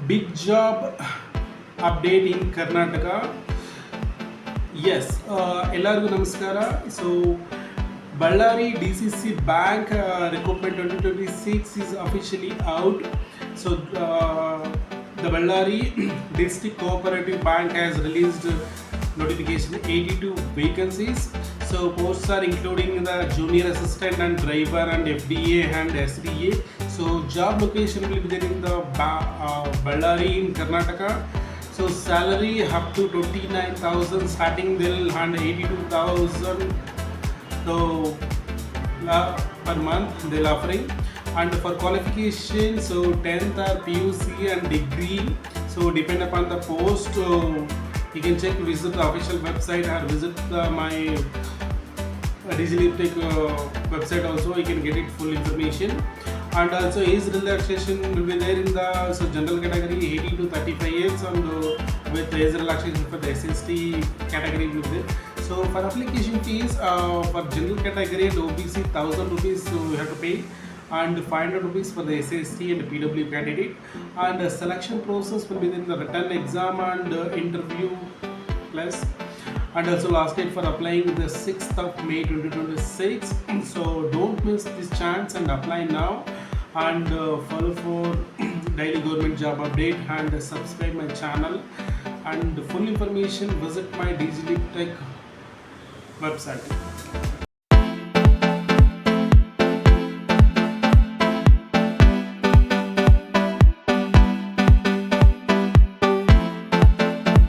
big job update in Karnataka. Yes, ಎಲ್ಲರಿಗೂ ನಮಸ್ಕಾರ. So Bellary DCC Bank Recruitment 2026 is officially out. So the Bellary District Cooperative Bank has released notification 82 vacancies. So posts are including the junior assistant and driver and FDA and SDA. So job location will be there in the Bellary in Karnataka. So salary up to 29,000 starting they'll hand 82,000 so per month they'll offering. And for qualification, so 10th or PUC and degree. So depend upon the post, you can check, visit the official website or visit my DCC Bank website also. You can get it full information. And also age relaxation will be there in the general category 18 to 35 years, and with age relaxation for the SST category will be there. So for application fees, for general category and OBC 1,000 rupees you have to pay, and 500 rupees for the SST and PW candidate. And the selection process will be in the written exam and interview plus. And also last date for applying the 6th of May 2026. So don't miss this chance and apply now. And follow for daily government job update and subscribe my channel. And full information visit my DCC Bank website.